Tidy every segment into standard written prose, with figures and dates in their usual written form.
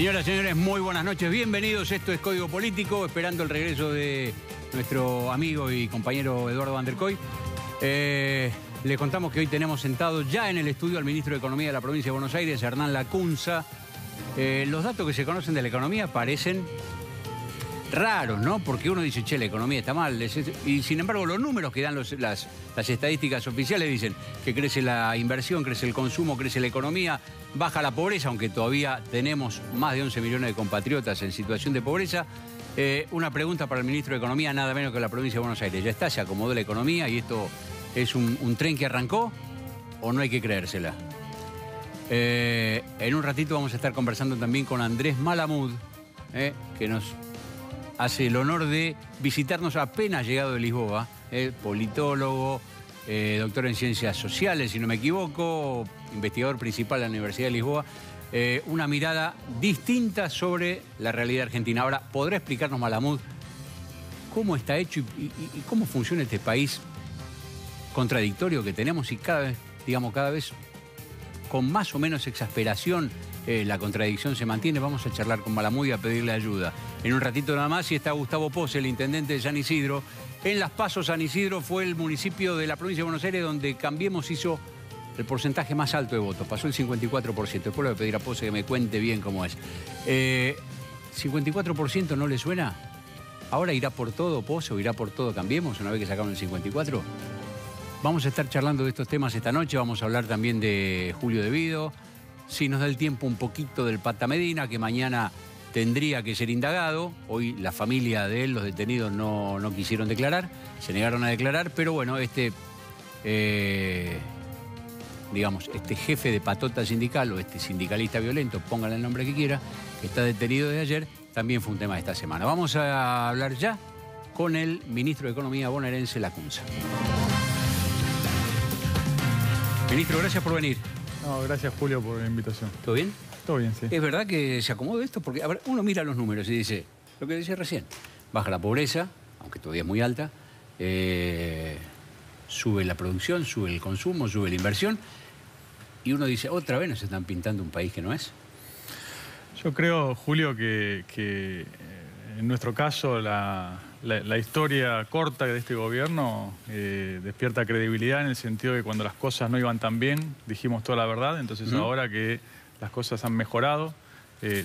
Señoras y señores, muy buenas noches, bienvenidos. Esto es Código Político, esperando el regreso de nuestro amigo y compañero Eduardo Van der Koy. Les contamos que hoy tenemos sentado ya en el estudio al ministro de Economía de la provincia de Buenos Aires, Hernán Lacunza. Los datos que se conocen de la economía parecen raros, ¿no? Porque uno dice, che, la economía está mal. Y sin embargo, los números que dan las estadísticas oficiales dicen que crece la inversión, crece el consumo, crece la economía, baja la pobreza, aunque todavía tenemos más de 11 millones de compatriotas en situación de pobreza. Una pregunta para el ministro de Economía, nada menos que la provincia de Buenos Aires. ¿Ya está? ¿Se acomodó la economía y esto es un tren que arrancó o no hay que creérsela? En un ratito vamos a estar conversando también con Andrés Malamud, que nos hace el honor de visitarnos apenas llegado de Lisboa, politólogo, doctor en Ciencias Sociales, si no me equivoco, investigador principal de la Universidad de Lisboa. Una mirada distinta sobre la realidad argentina. Ahora, ¿podrá explicarnos Malamud cómo está hecho y cómo funciona este país contradictorio que tenemos y cada vez con más o menos exasperación la contradicción se mantiene? Vamos a charlar con Malamud y a pedirle ayuda. En un ratito nada más, y está Gustavo Pose, el intendente de San Isidro. En Las Pasos, San Isidro fue el municipio de la provincia de Buenos Aires donde Cambiemos hizo el porcentaje más alto de votos. Pasó el 54%. Después le voy a pedir a Pose que me cuente bien cómo es. ¿54% no le suena? ¿Ahora irá por todo Pose o irá por todo Cambiemos una vez que sacaron el 54%? Vamos a estar charlando de estos temas esta noche. Vamos a hablar también de Julio De Vido. Si nos da el tiempo, un poquito del Pata Medina, que mañana tendría que ser indagado. Hoy la familia de él, los detenidos, no quisieron declarar, se negaron a declarar, pero bueno, este jefe de patota sindical o este sindicalista violento, póngale el nombre que quiera, que está detenido desde ayer, también fue un tema de esta semana. Vamos a hablar ya con el ministro de Economía bonaerense, Lacunza. Ministro, gracias por venir. No, gracias Julio por la invitación. ¿Todo bien? Todo bien, sí. ¿Es verdad que se acomodó esto? Porque, a ver, uno mira los números y dice, lo que decía recién, baja la pobreza, aunque todavía es muy alta, sube la producción, sube el consumo, sube la inversión, y uno dice, otra vez nos están pintando un país que no es. Yo creo, Julio, que en nuestro caso la historia corta de este gobierno despierta credibilidad en el sentido de que cuando las cosas no iban tan bien, dijimos toda la verdad. Entonces ahora que las cosas han mejorado,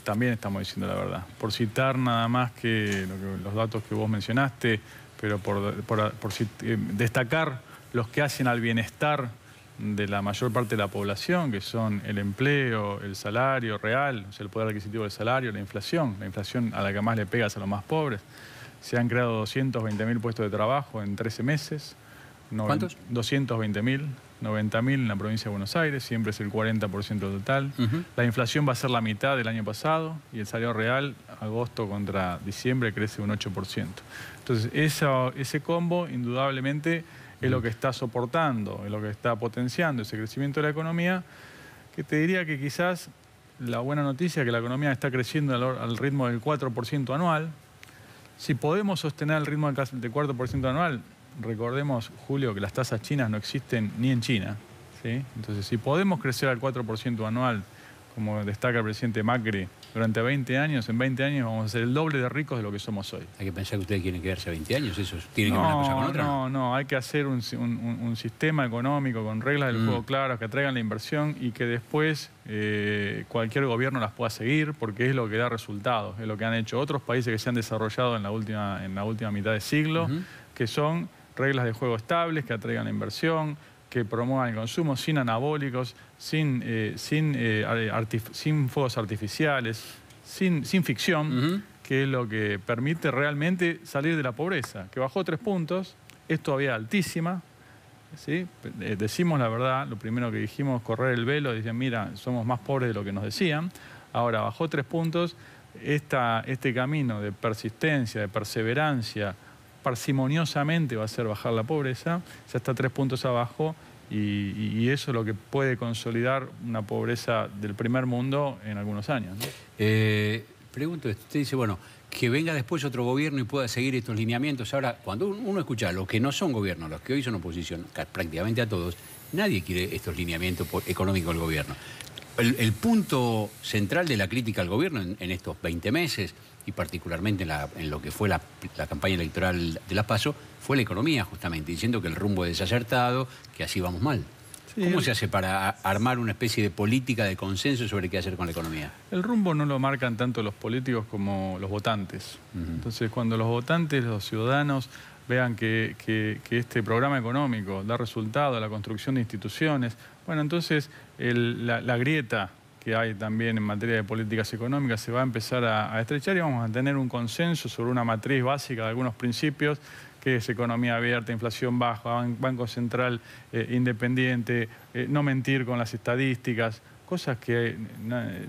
también estamos diciendo la verdad. Por citar nada más que los datos que vos mencionaste, pero destacar los que hacen al bienestar de la mayor parte de la población, que son el empleo, el salario real, o sea, el poder adquisitivo del salario, la inflación a la que más le pegas a los más pobres. Se han creado 220.000 puestos de trabajo en 13 meses. ¿Cuántos? 220.000, 90.000 en la provincia de Buenos Aires, siempre es el 40% total. La inflación va a ser la mitad del año pasado y el salario real, agosto contra diciembre, crece un 8%. Entonces, ese combo, indudablemente, es lo que está soportando, es lo que está potenciando ese crecimiento de la economía, que te diría que quizás la buena noticia es que la economía está creciendo al ritmo del 4% anual. Si podemos sostener el ritmo del 4% anual, recordemos, Julio, que las tasas chinas no existen ni en China, ¿sí? Entonces, si podemos crecer al 4% anual, como destaca el presidente Macri, durante 20 años, en 20 años vamos a ser el doble de ricos de lo que somos hoy. Hay que pensar que ustedes quieren quedarse a 20 años, ¿eso tiene que ver una cosa con otra? No, hay que hacer un sistema económico con reglas del juego claras que atraigan la inversión y que después cualquier gobierno las pueda seguir, porque es lo que da resultados, es lo que han hecho otros países que se han desarrollado en la última mitad de siglo, que son reglas de juego estables, que atraigan la inversión, que promuevan el consumo sin anabólicos, sin fuegos artificiales, sin ficción, que es lo que permite realmente salir de la pobreza, que bajó 3 puntos, es todavía altísima, ¿sí? Decimos la verdad, lo primero que dijimos, correr el velo, decían, mira, somos más pobres de lo que nos decían, ahora bajó 3 puntos, este camino de persistencia, de perseverancia, parsimoniosamente va a hacer bajar la pobreza, ya está 3 puntos abajo y eso es lo que puede consolidar una pobreza del primer mundo en algunos años, ¿no? Pregunto, usted dice, bueno, que venga después otro gobierno y pueda seguir estos lineamientos. Ahora, cuando uno escucha a los que no son gobierno, los que hoy son oposición, prácticamente a todos, nadie quiere estos lineamientos económicos del gobierno. el punto central de la crítica al gobierno en estos 20 meses, y particularmente en lo que fue la campaña electoral de las PASO, fue la economía, justamente, diciendo que el rumbo es desacertado, que así vamos mal. Sí. ¿Cómo se hace para armar una especie de política de consenso sobre qué hacer con la economía? El rumbo no lo marcan tanto los políticos como los votantes. Entonces, cuando los votantes, los ciudadanos, vean que este programa económico da resultado a la construcción de instituciones, bueno, entonces la grieta que hay también en materia de políticas económicas se va a empezar a estrechar y vamos a tener un consenso sobre una matriz básica de algunos principios, que es economía abierta, inflación baja, Banco Central independiente, no mentir con las estadísticas, cosas que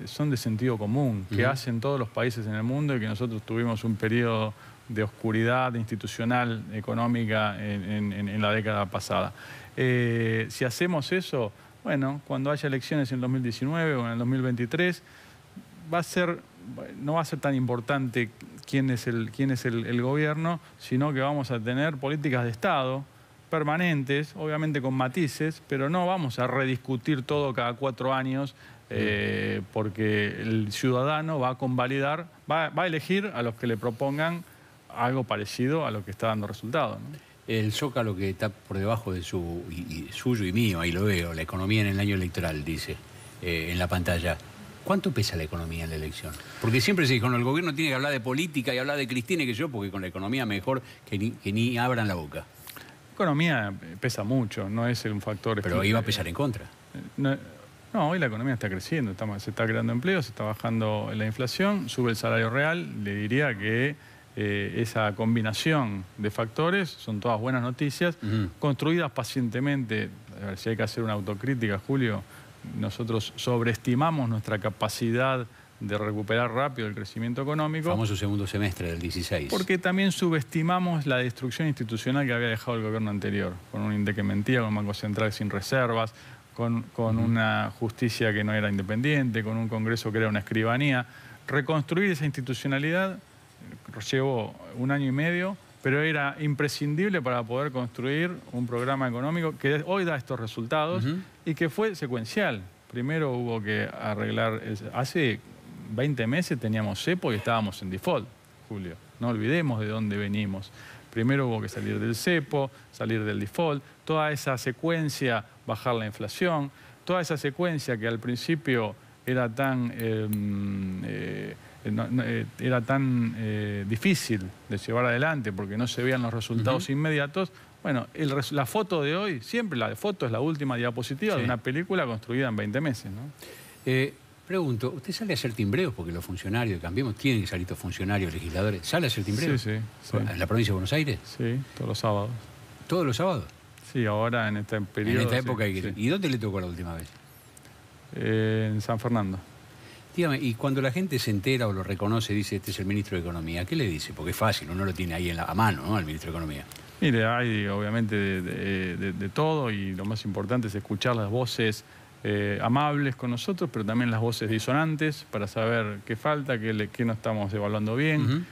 son de sentido común, que hacen todos los países en el mundo y que nosotros tuvimos un periodo de oscuridad institucional, económica en la década pasada. Si hacemos eso, bueno, cuando haya elecciones en el 2019 o en el 2023, no va a ser tan importante quién es el gobierno, sino que vamos a tener políticas de Estado permanentes, obviamente con matices, pero no vamos a rediscutir todo cada 4 años, porque el ciudadano va a convalidar, va a elegir a los que le propongan algo parecido a lo que está dando resultado, ¿no? El zócalo que está por debajo de suyo y mío, ahí lo veo, la economía en el año electoral, dice, en la pantalla. ¿Cuánto pesa la economía en la elección? Porque siempre se dice, con el gobierno tiene que hablar de política y hablar de Cristina y que yo, porque con la economía mejor que ni abran la boca. La economía pesa mucho, no es un factor... Pero iba a pesar en contra. No, hoy la economía está creciendo, se está creando empleo, se está bajando la inflación, sube el salario real. Le diría que esa combinación de factores son todas buenas noticias, construidas pacientemente. A ver, si hay que hacer una autocrítica, Julio, nosotros sobreestimamos nuestra capacidad de recuperar rápido el crecimiento económico. El famoso segundo semestre del 16. Porque también subestimamos la destrucción institucional que había dejado el gobierno anterior, con un INDEC que mentía, con un Banco Central sin reservas, con una justicia que no era independiente, con un Congreso que era una escribanía. Reconstruir esa institucionalidad llevó 1 año y medio, pero era imprescindible para poder construir un programa económico que hoy da estos resultados y que fue secuencial. Primero hubo que arreglar... Hace 20 meses teníamos cepo y estábamos en default, Julio. No olvidemos de dónde venimos. Primero hubo que salir del cepo, salir del default, toda esa secuencia, bajar la inflación, toda esa secuencia que al principio era tan... era tan difícil de llevar adelante porque no se veían los resultados inmediatos. Bueno, la foto de hoy, siempre la foto es la última diapositiva de una película construida en 20 meses, ¿no? Pregunto, ¿usted sale a hacer timbreos? Porque los funcionarios de Cambiemos tienen que salir estos funcionarios, legisladores. ¿Sale a hacer timbreos? Sí. ¿En la provincia de Buenos Aires? Sí, todos los sábados. ¿Todos los sábados? Sí, ahora en este periodo. En esta época hay que... Sí. ¿Y dónde le tocó la última vez? En San Fernando. Dígame, y cuando la gente se entera o lo reconoce, dice, este es el ministro de Economía, ¿qué le dice? Porque es fácil, uno lo tiene ahí a mano, ¿no?, al ministro de Economía. Mire, hay obviamente de todo, y lo más importante es escuchar las voces amables con nosotros, pero también las voces disonantes para saber qué falta, qué no estamos evaluando bien,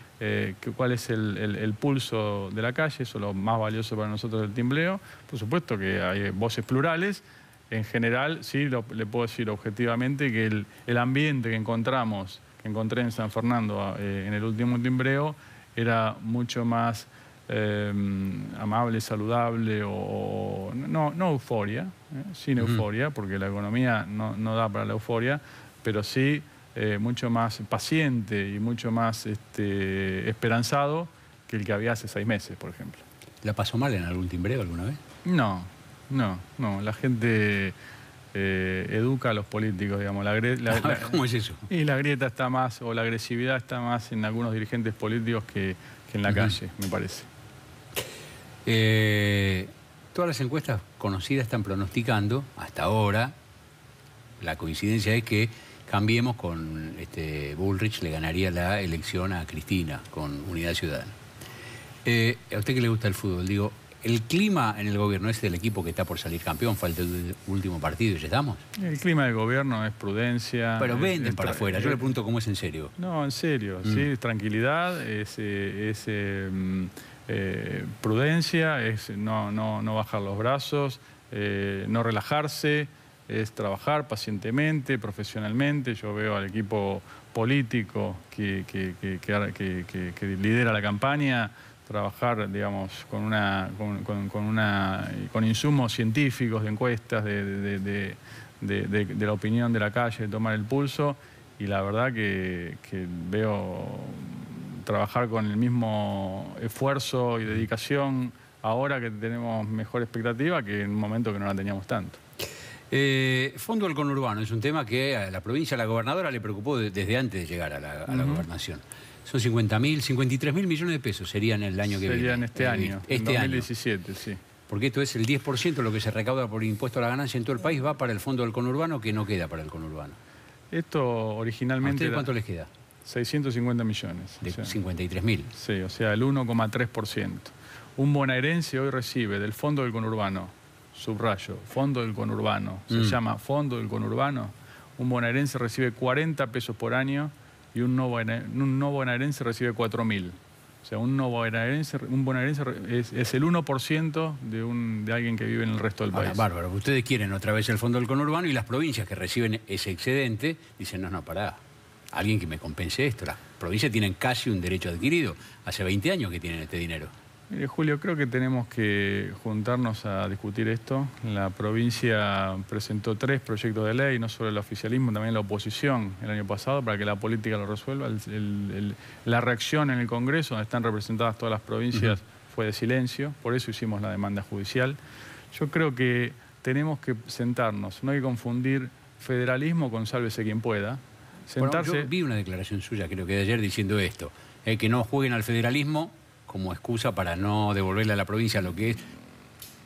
cuál es el pulso de la calle. Eso es lo más valioso para nosotros del timbreo. Por supuesto que hay voces plurales. En general, sí, le puedo decir objetivamente que el ambiente que encontré en San Fernando en el último timbreo era mucho más amable, saludable, o no euforia, sin euforia, porque la economía no da para la euforia, pero sí mucho más paciente y mucho más esperanzado que el que había hace 6 meses, por ejemplo. ¿La pasó mal en algún timbreo alguna vez? No. La gente educa a los políticos, digamos. ¿Cómo es eso? Y la grieta está más, o la agresividad está más en algunos dirigentes políticos que en la calle, me parece. Todas las encuestas conocidas están pronosticando, hasta ahora, la coincidencia es que Cambiemos con Bullrich le ganaría la elección a Cristina, con Unidad Ciudadana. A usted que le gusta el fútbol, digo, ¿el clima en el gobierno es del equipo que está por salir campeón? Falta el último partido y ya estamos. El clima del gobierno es prudencia. Pero venden para afuera. Yo le pregunto cómo es en serio. No, en serio. Sí, es tranquilidad, es prudencia, es no bajar los brazos, no relajarse, es trabajar pacientemente, profesionalmente. Yo veo al equipo político que lidera la campaña trabajar, digamos, con insumos científicos, de encuestas, de la opinión de la calle, de tomar el pulso, y la verdad que veo trabajar con el mismo esfuerzo y dedicación ahora que tenemos mejor expectativa que en un momento que no la teníamos tanto. Fondo del conurbano es un tema que a la provincia, a la gobernadora le preocupó desde antes de llegar a la gobernación. Son 53.000 millones de pesos serían el año que viene. Serían este año, en 2017, año. Sí. Porque esto es el 10% de lo que se recauda por impuesto a la ganancia en todo el país, va para el fondo del conurbano, que no queda para el conurbano. Esto originalmente... ¿A ustedes cuánto les queda? 650 millones. De 53.000. Sí, o sea, el 1,3%. Un bonaerense hoy recibe del fondo del conurbano, subrayo, fondo del conurbano, se llama fondo del conurbano, un bonaerense recibe 40 pesos por año y un no bonaerense recibe 4.000. O sea, un bonaerense es el 1% de alguien que vive en el resto del país. Bárbaro, ustedes quieren otra vez el fondo del conurbano y las provincias que reciben ese excedente dicen, no, pará, alguien que me compense esto. Las provincias tienen casi un derecho adquirido. Hace 20 años que tienen este dinero. Mire, Julio, creo que tenemos que juntarnos a discutir esto. La provincia presentó 3 proyectos de ley, no solo el oficialismo, también la oposición el año pasado, para que la política lo resuelva. La reacción en el Congreso, donde están representadas todas las provincias, fue de silencio. Por eso hicimos la demanda judicial. Yo creo que tenemos que sentarnos. No hay que confundir federalismo con sálvese quien pueda. Sentarse... Bueno, yo vi una declaración suya, creo que de ayer, diciendo esto. Que no jueguen al federalismo como excusa para no devolverle a la provincia lo que es,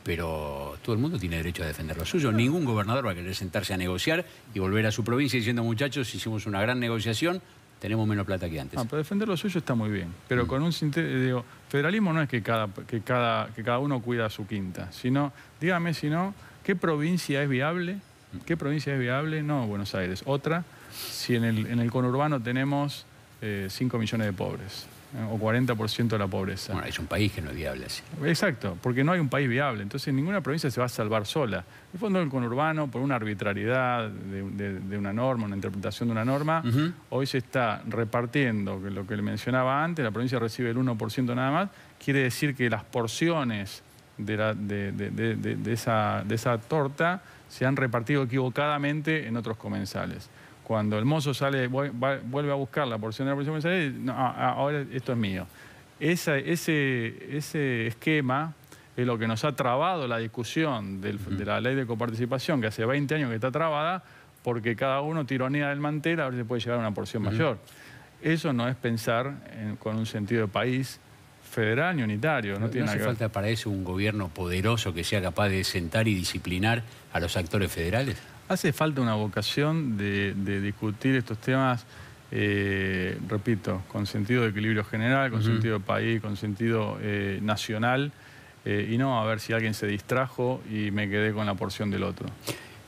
pero todo el mundo tiene derecho a defender lo suyo. Ningún gobernador va a querer sentarse a negociar y volver a su provincia diciendo, muchachos, hicimos una gran negociación, tenemos menos plata que antes. Pero defender lo suyo está muy bien, pero con un federalismo no es que cada uno cuida su quinta, sino, dígame si no, ¿qué provincia es viable? ¿Qué provincia es viable? No Buenos Aires, otra, si en el conurbano tenemos 5 millones de pobres. O 40% de la pobreza. Bueno, es un país que no es viable así. Exacto, porque no hay un país viable. Entonces ninguna provincia se va a salvar sola. El fondo del conurbano, por una arbitrariedad de una norma, una interpretación de una norma, hoy se está repartiendo, que lo que le mencionaba antes, la provincia recibe el 1% nada más, quiere decir que las porciones de esa torta se han repartido equivocadamente en otros comensales. Cuando el mozo sale, vuelve a buscar la porción de la porción comensal, no, ahora esto es mío. Ese esquema es lo que nos ha trabado la discusión de la ley de coparticipación, que hace 20 años que está trabada, porque cada uno tironea del mantel a ver si puede llegar a una porción mayor. Eso no es pensar con un sentido de país federal ni unitario. ¿No hace falta para eso un gobierno poderoso que sea capaz de sentar y disciplinar a los actores federales? Hace falta una vocación de discutir estos temas, repito, con sentido de equilibrio general, con sentido de país, con sentido nacional, y no a ver si alguien se distrajo y me quedé con la porción del otro.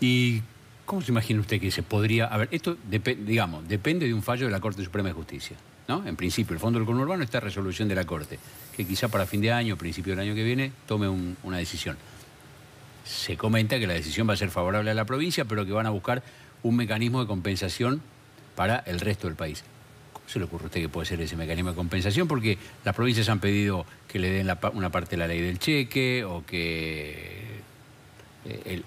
¿Y cómo se imagina usted que se podría...? A ver, esto, digamos, depende de un fallo de la Corte Suprema de Justicia, ¿no? En principio, el fondo del conurbano está en resolución de la Corte, que quizá para fin de año, principio del año que viene, tome una decisión. Se comenta que la decisión va a ser favorable a la provincia, pero que van a buscar un mecanismo de compensación para el resto del país. ¿Cómo se le ocurre a usted que puede ser ese mecanismo de compensación? Porque las provincias han pedido que le den una parte de la ley del cheque, o que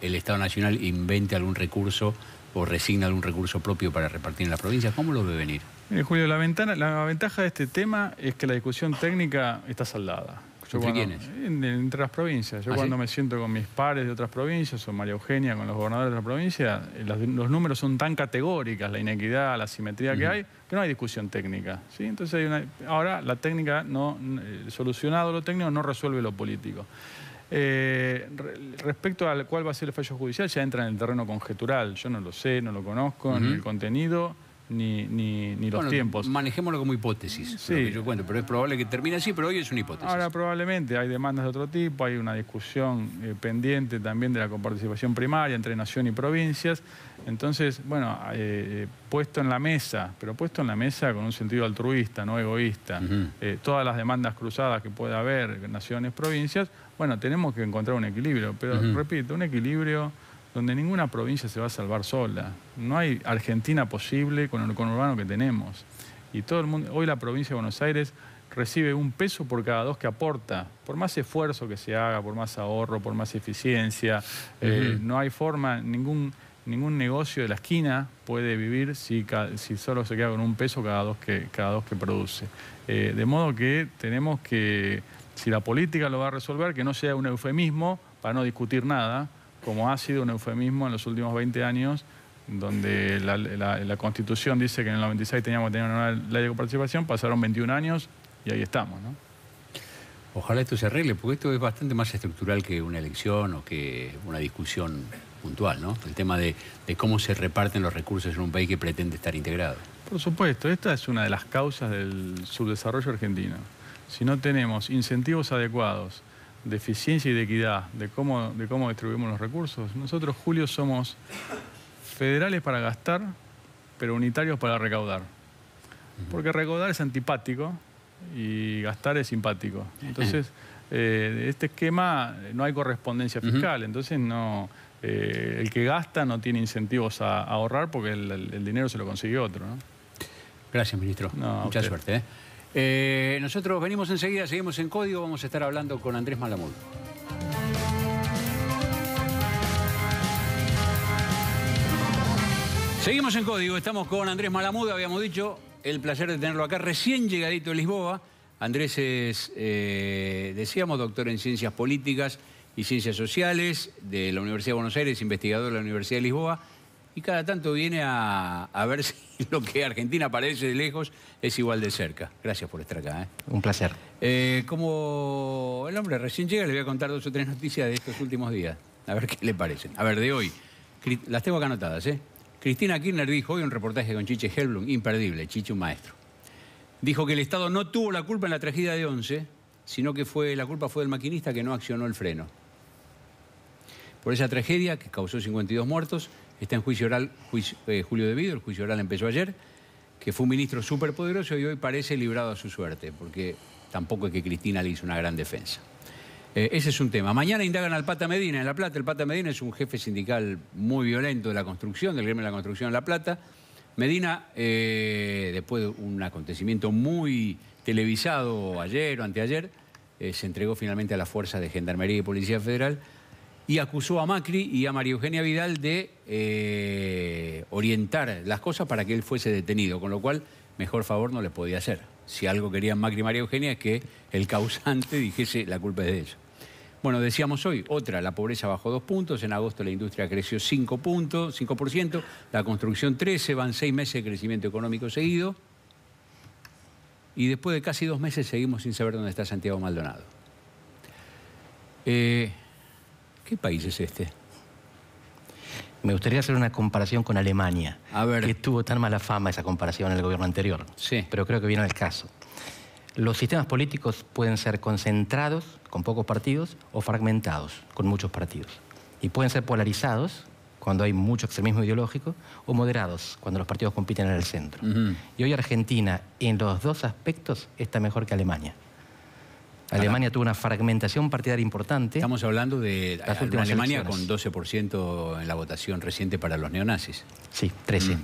el Estado Nacional invente algún recurso o resigna algún recurso propio para repartir en las provincias. ¿Cómo lo ve venir? Julio, la ventaja de este tema es que la discusión técnica está saldada. ¿Entre quiénes? Entre las provincias. Yo cuando me siento con mis pares de otras provincias, o María Eugenia con los gobernadores de la provincia, los números son tan categóricas, la inequidad, la asimetría que hay, que no hay discusión técnica, ¿sí? Entonces ahora la técnica, solucionado lo técnico, no resuelve lo político. Respecto al cuál va a ser el fallo judicial, ya entra en el terreno conjetural. Yo no lo sé, no lo conozco, ni el contenido, ni los tiempos. Manejémoslo como hipótesis, sí. Lo que yo cuento, pero es probable que termine así, pero hoy es una hipótesis. Ahora probablemente hay demandas de otro tipo, hay una discusión pendiente también de la coparticipación primaria entre nación y provincias. Entonces, bueno, puesto en la mesa, pero puesto en la mesa con un sentido altruista, no egoísta, todas las demandas cruzadas que puede haber, naciones, provincias, bueno, tenemos que encontrar un equilibrio, pero repito, un equilibrio donde ninguna provincia se va a salvar sola. No hay Argentina posible con el conurbano que tenemos. Y todo el mundo, hoy la provincia de Buenos Aires recibe un peso por cada 2 que aporta. Por más esfuerzo que se haga, por más ahorro, por más eficiencia, no hay forma, ningún negocio de la esquina puede vivir si solo se queda con un peso cada dos que produce. De modo que tenemos que, si la política lo va a resolver, que no sea un eufemismo para no discutir nada, como ha sido un eufemismo en los últimos 20 años, donde la Constitución dice que en el 96 teníamos que tener una ley de coparticipación, pasaron 21 años y ahí estamos, ¿no? Ojalá esto se arregle, porque esto es bastante más estructural que una elección o que una discusión puntual, ¿no? El tema de cómo se reparten los recursos en un país que pretende estar integrado. Por supuesto, esta es una de las causas del subdesarrollo argentino. Si no tenemos incentivos adecuados de eficiencia y de equidad, de cómo distribuimos los recursos, nosotros, Julio, somos federales para gastar, pero unitarios para recaudar. Porque recaudar es antipático y gastar es simpático. Entonces, este esquema no hay correspondencia fiscal, entonces no, el que gasta no tiene incentivos a ahorrar porque el dinero se lo consigue otro, ¿no? Gracias, ministro. No, mucha suerte. Nosotros venimos enseguida, seguimos en Código, vamos a estar hablando con Andrés Malamud. Seguimos en Código, estamos con Andrés Malamud, habíamos dicho, el placer de tenerlo acá, recién llegadito de Lisboa. Andrés es, decíamos, doctor en Ciencias Políticas y Ciencias Sociales de la Universidad de Buenos Aires, investigador de la Universidad de Lisboa, y cada tanto viene a ver si lo que Argentina parece de lejos es igual de cerca. Gracias por estar acá. Un placer. Como el hombre recién llega, le voy a contar 2 o 3 noticias de estos últimos días, a ver qué le parecen. A ver, de hoy, las tengo acá anotadas, Cristina Kirchner dijo hoy un reportaje con Chiche Helblum, imperdible, Chiche un maestro. Dijo que el Estado no tuvo la culpa en la tragedia de Once, sino que la culpa fue del maquinista que no accionó el freno. Por esa tragedia, que causó 52 muertos, está en juicio oral Julio De Vido, el juicio oral empezó ayer, que fue un ministro superpoderoso y hoy parece librado a su suerte, porque tampoco es que Cristina le hizo una gran defensa. Ese es un tema. Mañana indagan al Pata Medina en La Plata. El Pata Medina es un jefe sindical muy violento de la construcción, del gremio de la construcción en La Plata. Medina, después de un acontecimiento muy televisado ayer o anteayer, se entregó finalmente a las fuerzas de Gendarmería y Policía Federal y acusó a Macri y a María Eugenia Vidal de orientar las cosas para que él fuese detenido, con lo cual mejor favor no les podía hacer. Si algo querían Macri y María Eugenia es que el causante dijese la culpa es de ellos. Bueno, decíamos hoy, la pobreza bajó 2 puntos, en agosto la industria creció 5%, la construcción 13%, van 6 meses de crecimiento económico seguido, y después de casi 2 meses seguimos sin saber dónde está Santiago Maldonado. ¿Qué país es este? Me gustaría hacer una comparación con Alemania, a ver, que tuvo tan mala fama esa comparación en el gobierno anterior, sí, pero creo que viene al caso. Los sistemas políticos pueden ser concentrados, con pocos partidos, o fragmentados, con muchos partidos. Y pueden ser polarizados, cuando hay mucho extremismo ideológico, o moderados, cuando los partidos compiten en el centro. Y hoy Argentina, en los 2 aspectos, está mejor que Alemania. Alemania tuvo una fragmentación partidaria importante. Estamos hablando de una Alemania elecciones. con 12% en la votación reciente para los neonazis. Sí, 13%.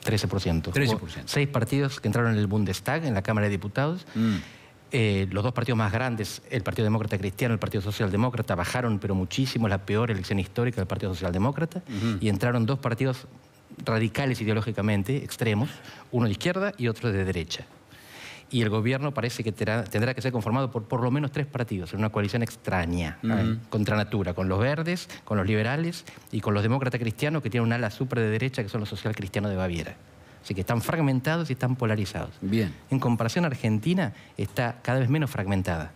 13%. 13%. Hubo 6 partidos que entraron en el Bundestag, en la Cámara de Diputados. Los 2 partidos más grandes, el Partido Demócrata Cristiano y el Partido Socialdemócrata, bajaron pero muchísimo, la peor elección histórica del Partido Socialdemócrata, y entraron 2 partidos radicales ideológicamente, extremos, uno de izquierda y otro de derecha. Y el gobierno parece que tendrá que ser conformado por lo menos 3 partidos, en una coalición extraña, contra natura, con los verdes, con los liberales y con los demócratas cristianos, que tienen un ala súper de derecha, que son los socialcristianos de Baviera. Así que están fragmentados y están polarizados. Bien. En comparación, Argentina está cada vez menos fragmentada.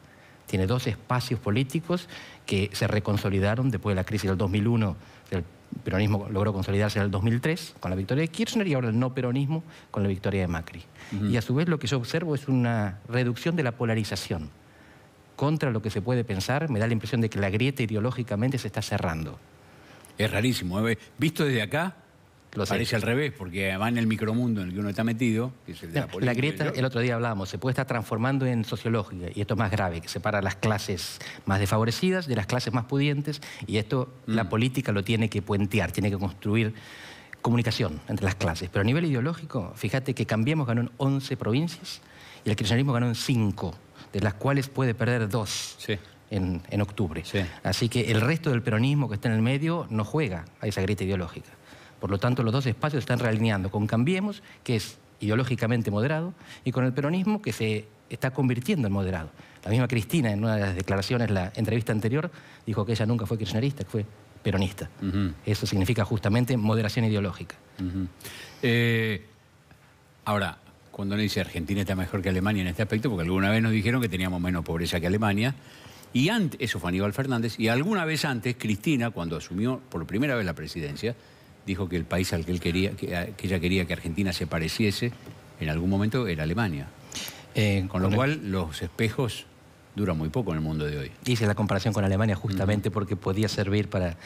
Tiene 2 espacios políticos que se reconsolidaron después de la crisis del 2001. El peronismo logró consolidarse en el 2003 con la victoria de Kirchner y ahora el no peronismo con la victoria de Macri. Y a su vez lo que yo observo es una reducción de la polarización. Contra lo que se puede pensar, me da la impresión de que la grieta ideológicamente se está cerrando. Es rarísimo. Visto desde acá, Parece al revés, porque va en el micromundo en el que uno está metido, que es el de la política. La grieta, el otro día hablábamos, se puede estar transformando en sociológica, y esto es más grave, que separa las clases más desfavorecidas de las clases más pudientes, y esto la política lo tiene que puentear, tiene que construir comunicación entre las clases. Pero a nivel ideológico, fíjate que Cambiemos ganó en 11 provincias y el kirchnerismo ganó en 5, de las cuales puede perder 2 en octubre. Sí. Así que el resto del peronismo que está en el medio no juega a esa grieta ideológica. Por lo tanto, los dos espacios se están realineando con Cambiemos, que es ideológicamente moderado, y con el peronismo, que se está convirtiendo en moderado. La misma Cristina, en una de las declaraciones, la entrevista anterior, dijo que ella nunca fue kirchnerista, que fue peronista. Eso significa justamente moderación ideológica. Ahora, cuando uno dice Argentina está mejor que Alemania en este aspecto, porque alguna vez nos dijeron que teníamos menos pobreza que Alemania, y antes, eso fue Aníbal Fernández, y alguna vez antes, Cristina, cuando asumió por primera vez la presidencia, dijo que el país al que él quería, que ella quería que Argentina se pareciese, en algún momento era Alemania. Con lo cual, los espejos duran muy poco en el mundo de hoy. Hice la comparación con Alemania justamente porque podía servir para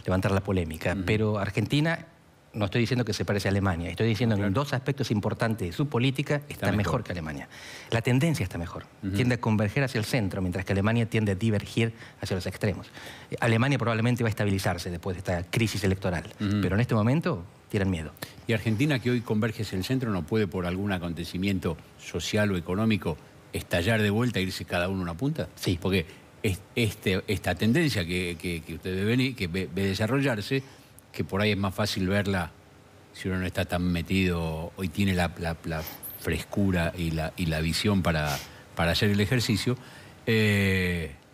levantar la polémica. Pero Argentina, no estoy diciendo que se parece a Alemania, estoy diciendo que en 2 aspectos importantes de su política está mejor que Alemania. La tendencia está mejor, tiende a converger hacia el centro, mientras que Alemania tiende a divergir hacia los extremos. Alemania probablemente va a estabilizarse después de esta crisis electoral, pero en este momento tienen miedo. ¿Y Argentina, que hoy converge hacia el centro, no puede por algún acontecimiento social o económico estallar de vuelta e irse cada uno a una punta? Sí. Porque esta tendencia que usted ve desarrollarse, que por ahí es más fácil verla si uno no está tan metido, hoy tiene la frescura y la visión para hacer el ejercicio,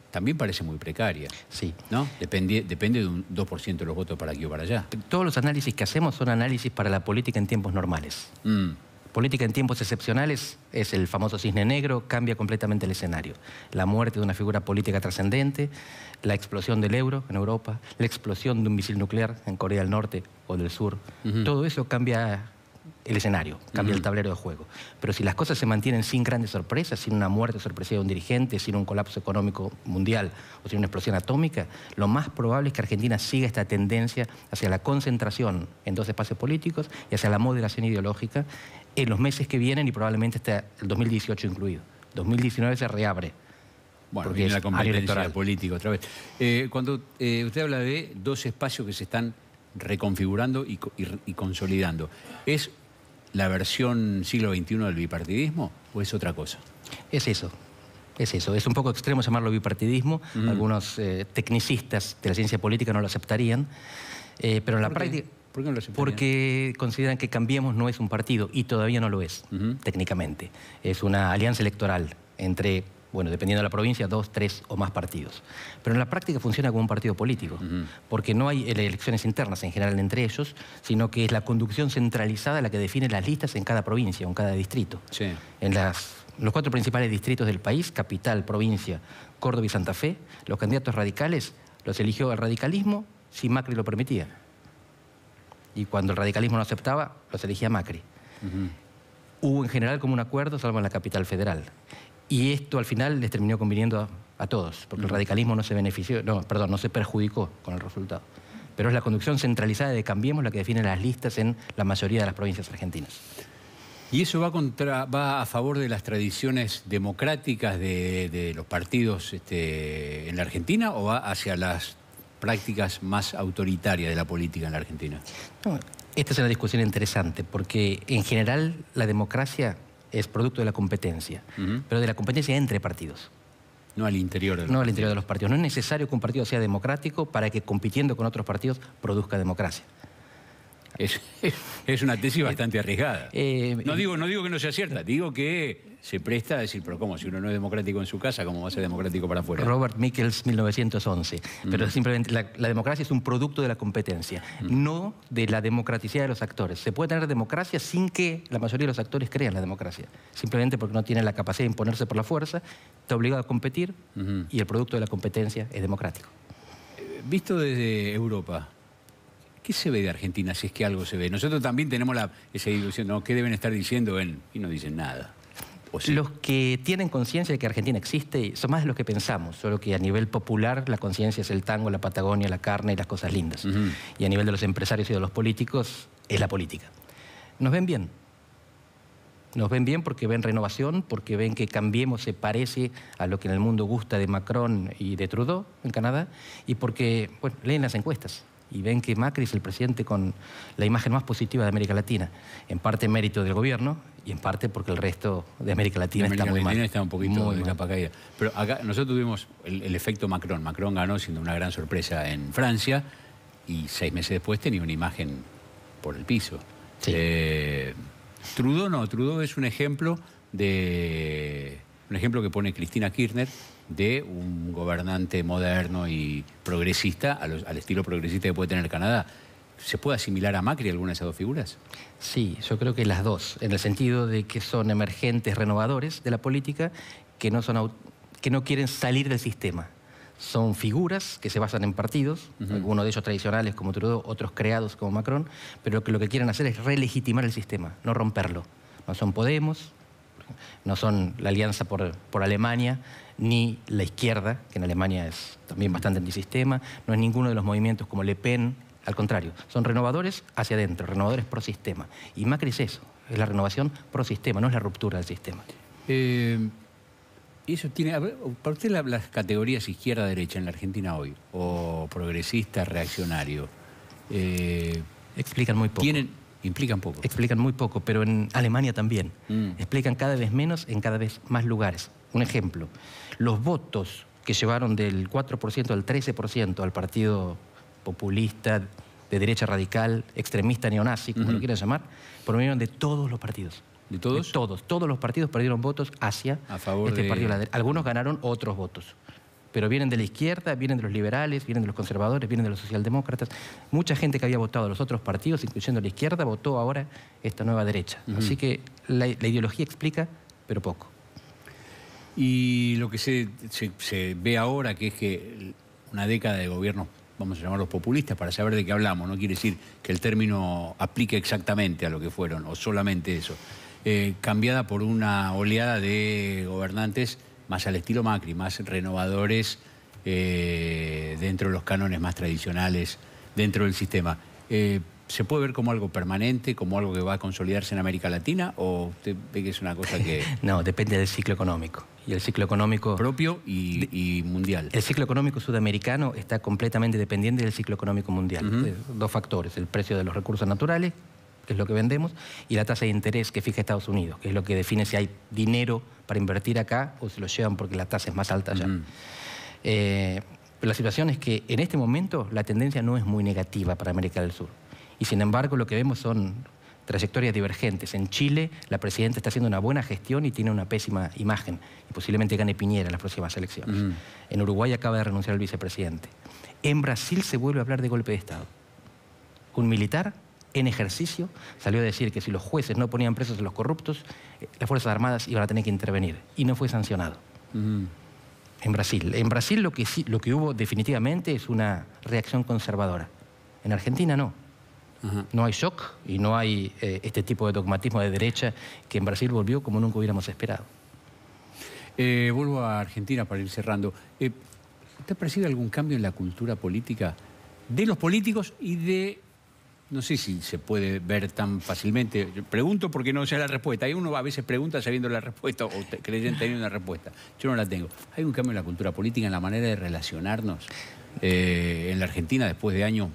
también parece muy precaria. Sí. ¿No? Depende de un 2% de los votos para aquí o para allá. Todos los análisis que hacemos son análisis para la política en tiempos normales. Política en tiempos excepcionales es el famoso cisne negro, cambia completamente el escenario. La muerte de una figura política trascendente, la explosión del euro en Europa, la explosión de un misil nuclear en Corea del Norte o del Sur. Todo eso cambia el escenario, cambia el tablero de juego. Pero si las cosas se mantienen sin grandes sorpresas, sin una muerte sorpresiva de un dirigente, sin un colapso económico mundial o sin una explosión atómica, lo más probable es que Argentina siga esta tendencia hacia la concentración en 2 espacios políticos y hacia la moderación ideológica en los meses que vienen y probablemente hasta el 2018 incluido. 2019 se reabre. Bueno, viene la competencia política otra vez. Cuando usted habla de 2 espacios que se están reconfigurando y consolidando, ¿es la versión siglo XXI del bipartidismo o es otra cosa? Es eso. Es eso. Es un poco extremo llamarlo bipartidismo. Algunos tecnicistas de la ciencia política no lo aceptarían. Pero en la práctica... ¿Por qué no lo aceptarían? Porque consideran que Cambiemos no es un partido y todavía no lo es, técnicamente. Es una alianza electoral entre, bueno, dependiendo de la provincia, 2, 3 o más partidos. Pero en la práctica funciona como un partido político, porque no hay elecciones internas en general entre ellos, sino que es la conducción centralizada la que define las listas en cada provincia o en cada distrito. Sí. En los 4 principales distritos del país, capital, provincia, Córdoba y Santa Fe, los candidatos radicales los eligió el radicalismo si Macri lo permitía. Y cuando el radicalismo no aceptaba, los elegía Macri. Hubo en general como un acuerdo, salvo en la capital federal. Y esto al final les terminó conviniendo a todos, porque el radicalismo no se benefició, no se perjudicó con el resultado. Pero es la conducción centralizada de Cambiemos la que define las listas en la mayoría de las provincias argentinas. ¿Y eso va a favor de las tradiciones democráticas de los partidos en la Argentina o va hacia las prácticas más autoritarias de la política en la Argentina? No, esta es una discusión interesante, porque en general la democracia es producto de la competencia, pero de la competencia entre partidos. No al interior de los partidos. No al interior de los partidos. No es necesario que un partido sea democrático para que compitiendo con otros partidos produzca democracia. Es una tesis bastante arriesgada. No digo que no sea cierta, digo que se presta a decir, pero ¿cómo? Si uno no es democrático en su casa, ¿cómo va a ser democrático para afuera? Robert Michels, 1911. Pero simplemente la democracia es un producto de la competencia, no de la democraticidad de los actores. Se puede tener democracia sin que la mayoría de los actores crean la democracia. Simplemente porque no tienen la capacidad de imponerse por la fuerza, está obligado a competir y el producto de la competencia es democrático. Visto desde Europa, ¿qué se ve de Argentina, si es que algo se ve? Nosotros también tenemos esa ilusión, ¿no? ¿Qué deben estar diciendo y no dicen nada? ¿O sí? Los que tienen conciencia de que Argentina existe son más de los que pensamos, solo que a nivel popular la conciencia es el tango, la Patagonia, la carne y las cosas lindas. Y a nivel de los empresarios y de los políticos es la política. Nos ven bien. Nos ven bien porque ven renovación, porque ven que Cambiemos se parece a lo que en el mundo gusta de Macron y de Trudeau en Canadá, y porque leen las encuestas y ven que Macri es el presidente con la imagen más positiva de América Latina, en parte mérito del gobierno y en parte porque el resto de América Latina está muy mal. Está un poquito de capa caída. Pero acá nosotros tuvimos el efecto Macron. Macron ganó siendo una gran sorpresa en Francia y 6 meses después tenía una imagen por el piso. Sí. Trudeau no, Trudeau es un ejemplo que pone Cristina Kirchner de un gobernante moderno y progresista al estilo progresista que puede tener Canadá. ¿Se puede asimilar a Macri alguna de esas dos figuras? Sí, yo creo que las dos, en el sentido de que son emergentes renovadores de la política que no quieren salir del sistema. Son figuras que se basan en partidos, algunos de ellos tradicionales como Trudeau, otros creados como Macron, pero que lo que quieren hacer es relegitimar el sistema, no romperlo. No son Podemos, no son la Alianza por Alemania, ni la izquierda, que en Alemania es también bastante antisistema, no es ninguno de los movimientos como Le Pen, al contrario, son renovadores hacia adentro, renovadores pro sistema. Y Macri es eso, es la renovación pro sistema, no es la ruptura del sistema. Eso tiene, a ver, para usted las categorías izquierda-derecha en la Argentina hoy, o progresista, reaccionario, explican muy poco. Implican poco. Explican muy poco, pero en Alemania también. Explican cada vez menos en cada vez más lugares. Un ejemplo, los votos que llevaron del 4% al 13% al partido populista, de derecha radical, extremista, neonazi, como lo quieran llamar, provinieron de todos los partidos. ¿De todos? De todos. Todos los partidos perdieron votos hacia partido de la derecha. Algunos ganaron otros votos. Pero vienen de la izquierda, vienen de los liberales, vienen de los conservadores, vienen de los socialdemócratas. Mucha gente que había votado a los otros partidos, incluyendo la izquierda, votó ahora esta nueva derecha. Así que la ideología explica, pero poco. Y lo que se ve ahora, que es que una década de gobiernos, vamos a llamarlos populistas, para saber de qué hablamos, no quiere decir que el término aplique exactamente a lo que fueron, o solamente eso, cambiada por una oleada de gobernantes más al estilo Macri, más renovadores dentro de los cánones más tradicionales, dentro del sistema. ¿Se puede ver como algo permanente, como algo que va a consolidarse en América Latina, o usted ve que es una cosa que... No, depende del ciclo económico. Y el ciclo económico... propio y mundial. El ciclo económico sudamericano está completamente dependiente del ciclo económico mundial. Dos factores, el precio de los recursos naturales, que es lo que vendemos, y la tasa de interés que fija Estados Unidos, que es lo que define si hay dinero para invertir acá o se lo llevan porque la tasa es más alta allá. Pero la situación es que en este momento la tendencia no es muy negativa para América del Sur. Y sin embargo lo que vemos son trayectorias divergentes. En Chile la presidenta está haciendo una buena gestión y tiene una pésima imagen. Y posiblemente gane Piñera en las próximas elecciones. En Uruguay acaba de renunciar el vicepresidente. En Brasil se vuelve a hablar de golpe de Estado. Un militar en ejercicio salió a decir que si los jueces no ponían presos a los corruptos, las Fuerzas Armadas iban a tener que intervenir. Y no fue sancionado. En Brasil. En Brasil lo que hubo definitivamente es una reacción conservadora. En Argentina no. No hay shock y no hay este tipo de dogmatismo de derecha que en Brasil volvió como nunca hubiéramos esperado. Vuelvo a Argentina para ir cerrando. ¿Usted percibe algún cambio en la cultura política de los políticos y de... No sé si se puede ver tan fácilmente. Yo pregunto porque no sé la respuesta. Hay uno a veces pregunta sabiendo la respuesta o creyendo teniendo una respuesta. Yo no la tengo. ¿Hay un cambio en la cultura política, en la manera de relacionarnos en la Argentina después de años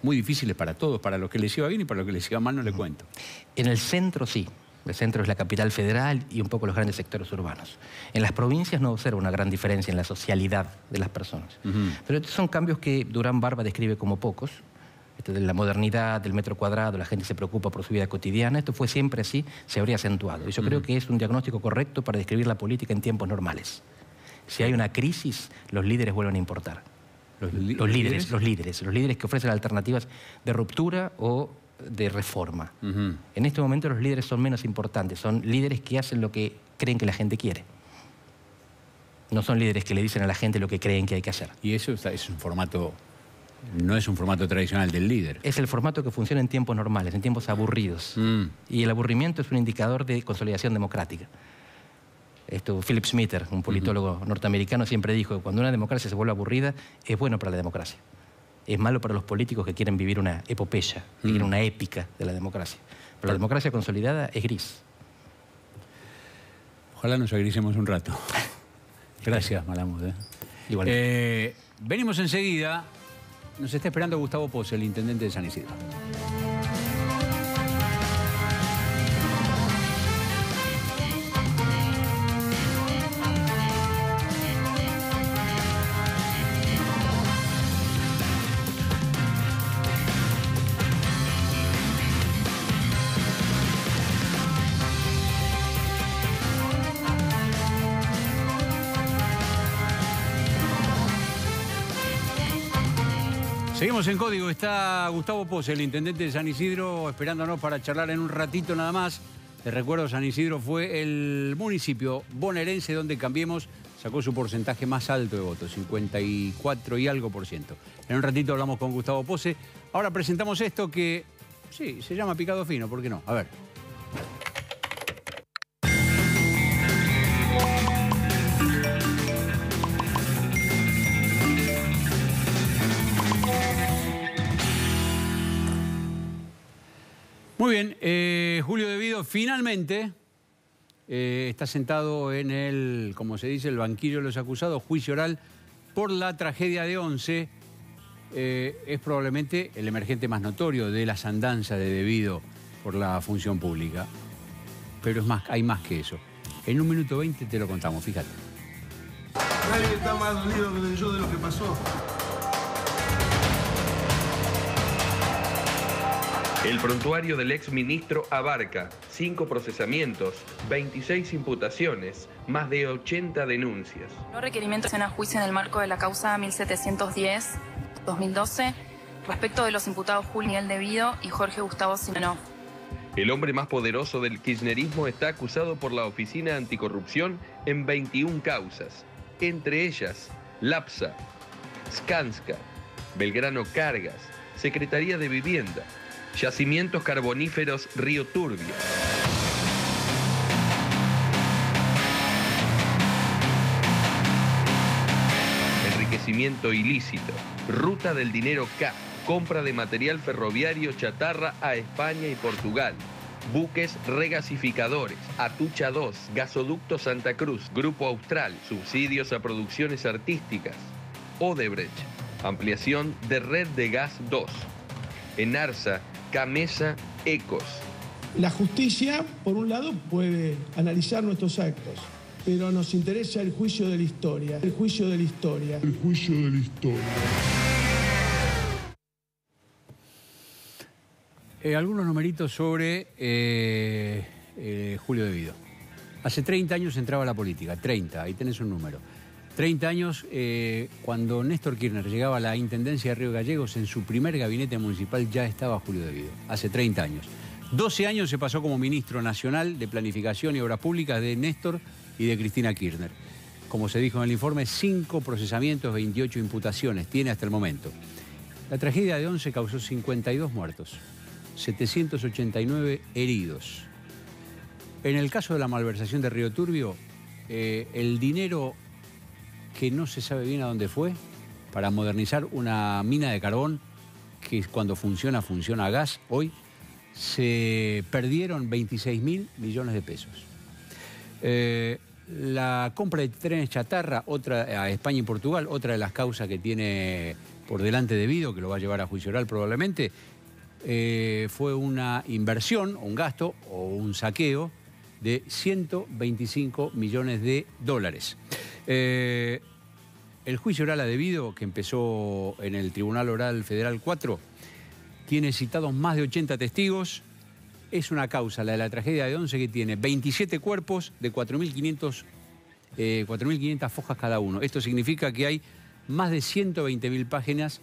muy difíciles para todos, para los que les iba bien y para los que les iba mal no le cuento? En el centro sí. El centro es la capital federal y un poco los grandes sectores urbanos. En las provincias no observa una gran diferencia en la socialidad de las personas. Pero estos son cambios que Durán Barba describe como pocos. De la modernidad, del metro cuadrado, la gente se preocupa por su vida cotidiana. Esto fue siempre así, se habría acentuado. Y yo creo que es un diagnóstico correcto para describir la política en tiempos normales. Si hay una crisis, los líderes vuelven a importar. Los líderes que ofrecen alternativas de ruptura o de reforma. En este momento los líderes son menos importantes, son líderes que hacen lo que creen que la gente quiere. No son líderes que le dicen a la gente lo que creen que hay que hacer. Y eso es un formato, no es un formato tradicional del líder. Es el formato que funciona en tiempos normales, en tiempos aburridos. Y el aburrimiento es un indicador de consolidación democrática. Philip Smither, un politólogo norteamericano, siempre dijo que cuando una democracia se vuelve aburrida, es bueno para la democracia. Es malo para los políticos que quieren vivir una epopeya, que quieren una épica de la democracia. Pero la democracia consolidada es gris. Ojalá nos agrisemos un rato. Gracias, Malamud. Igual. Venimos enseguida. Nos está esperando Gustavo Pose, el intendente de San Isidro. Seguimos en Código, está Gustavo Pose, el intendente de San Isidro, esperándonos para charlar en un ratito nada más. Les recuerdo, San Isidro fue el municipio bonaerense donde Cambiemos sacó su porcentaje más alto de votos, 54 y algo %. En un ratito hablamos con Gustavo Pose. Ahora presentamos esto que, sí, se llama Picado Fino, ¿por qué no? A ver. Muy bien, Julio De Vido finalmente está sentado en el, como se dice, el banquillo de los acusados, juicio oral por la tragedia de Once. Es probablemente el emergente más notorio de las andanzas de De Vido por la función pública. Pero es más, hay más que eso. En 1 minuto 20 te lo contamos, fíjate. Nadie está más dolido que yo de lo que pasó. El prontuario del exministro abarca 5 procesamientos, 26 imputaciones, más de 80 denuncias. Los requerimientos en a juicio en el marco de la causa 1710-2012 respecto de los imputados Julio Miguel De Vido y Jorge Gustavo Simonov. El hombre más poderoso del kirchnerismo está acusado por la Oficina Anticorrupción en 21 causas, entre ellas Lapsa, Skanska, Belgrano Cargas, Secretaría de Vivienda, Yacimientos Carboníferos Río Turbio. Enriquecimiento ilícito, ruta del dinero K, compra de material ferroviario chatarra a España y Portugal, buques regasificadores, Atucha 2, Gasoducto Santa Cruz, Grupo Austral, subsidios a producciones artísticas, Odebrecht, ampliación de red de gas 2, Enarsa, Camesa, Ecos. La justicia, por un lado, puede analizar nuestros actos, pero nos interesa el juicio de la historia. El juicio de la historia. El juicio de la historia. Algunos numeritos sobre Julio De Vido. Hace 30 años entraba a la política, 30, ahí tenés un número. 30 años, cuando Néstor Kirchner llegaba a la Intendencia de Río Gallegos, en su primer gabinete municipal ya estaba Julio De Vido, hace 30 años. 12 años se pasó como ministro nacional de Planificación y Obras Públicas de Néstor y de Cristina Kirchner. Como se dijo en el informe, 5 procesamientos, 28 imputaciones tiene hasta el momento. La tragedia de Once causó 52 muertos, 789 heridos. En el caso de la malversación de Río Turbio, el dinero que no se sabe bien a dónde fue, para modernizar una mina de carbón que cuando funciona a gas, hoy se perdieron 26.000 millones de pesos. La compra de trenes chatarra, otra a España y Portugal, otra de las causas que tiene por delante De Vido, que lo va a llevar a juicio oral probablemente, fue una inversión, un gasto o un saqueo de 125 millones de dólares. El juicio oral a De Vido, que empezó en el Tribunal Oral Federal 4, tiene citados más de 80 testigos. Es una causa, la de la tragedia de Once, que tiene 27 cuerpos de 4.500 fojas cada uno. Esto significa que hay más de 120.000 páginas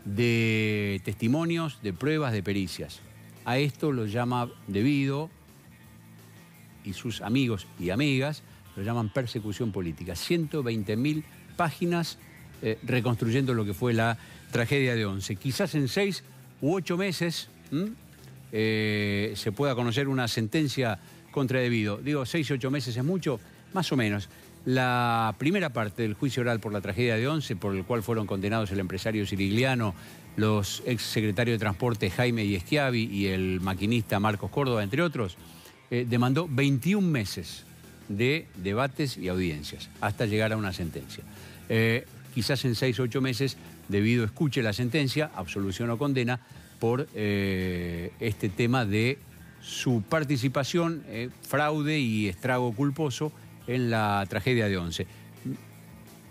de testimonios, de pruebas, de pericias. A esto lo llama De Vido y sus amigos y amigas, lo llaman persecución política. 120.000 páginas reconstruyendo lo que fue la tragedia de Once. Quizás en 6 u 8 meses se pueda conocer una sentencia contra De Vido. Digo, 6 y 8 meses es mucho. más o menos. La primera parte del juicio oral por la tragedia de Once, por el cual fueron condenados el empresario Cirigliano, los exsecretarios de Transporte Jaime Ieschiavi y el maquinista Marcos Córdoba, entre otros, demandó 21 meses de debates y audiencias hasta llegar a una sentencia. Quizás en 6 o 8 meses, debido escuche la sentencia, absolución o condena, por este tema de su participación, fraude y estrago culposo en la tragedia de Once.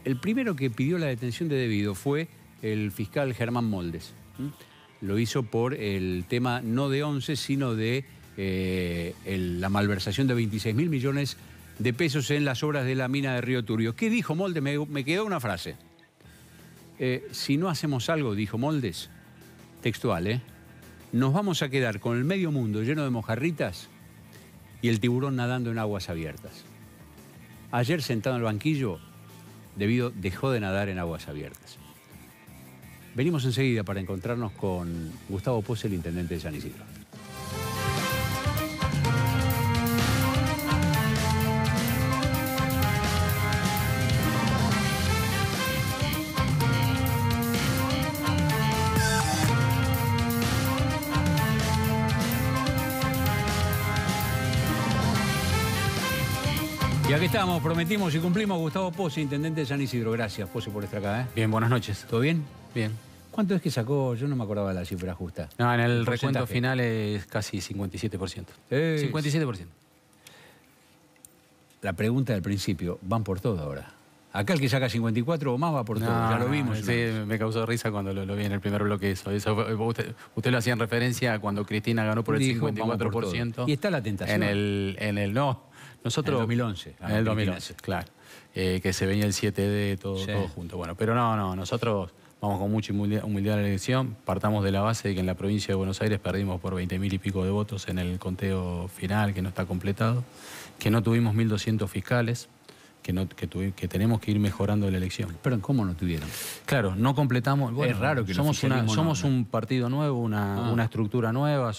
El primero que pidió la detención de debido fue el fiscal Germán Moldes. Lo hizo por el tema no de Once, sino de la malversación de 26.000 millones de pesos en las obras de la mina de Río Turbio. ¿Qué dijo Moldes? Me quedó una frase. Si no hacemos algo, dijo Moldes, textual, nos vamos a quedar con el medio mundo lleno de mojarritas y el tiburón nadando en aguas abiertas. Ayer, sentado en el banquillo, debido dejó de nadar en aguas abiertas. Venimos enseguida para encontrarnos con Gustavo Pose, el intendente de San Isidro. Y aquí estamos, prometimos y cumplimos. Gustavo Pose, intendente de San Isidro. Gracias, Pose, por estar acá. Bien, buenas noches. ¿Todo bien? Bien. ¿Cuánto es que sacó? Yo no me acordaba de la cifra justa. No, en el recuento final es casi 57%. 57%. La pregunta del principio, van por todo ahora. Acá el que saca 54 o más va por todo, ya lo vimos. Sí, me causó risa cuando lo vi en el primer bloque eso. Usted lo hacía en referencia cuando Cristina ganó por el 54%. Y está la tentación. No. Nosotros, en el 2011. En el 2011, claro. Que se venía el 7D, todo junto. Bueno, pero no, nosotros vamos con mucha humildad a la elección. Partamos de la base de que en la provincia de Buenos Aires perdimos por 20.000 y pico de votos en el conteo final, que no está completado, que no tuvimos 1.200 fiscales, que tenemos que ir mejorando la elección. Pero ¿cómo no tuvieron? Claro, no completamos. Bueno, es raro que somos un partido nuevo, una estructura nueva,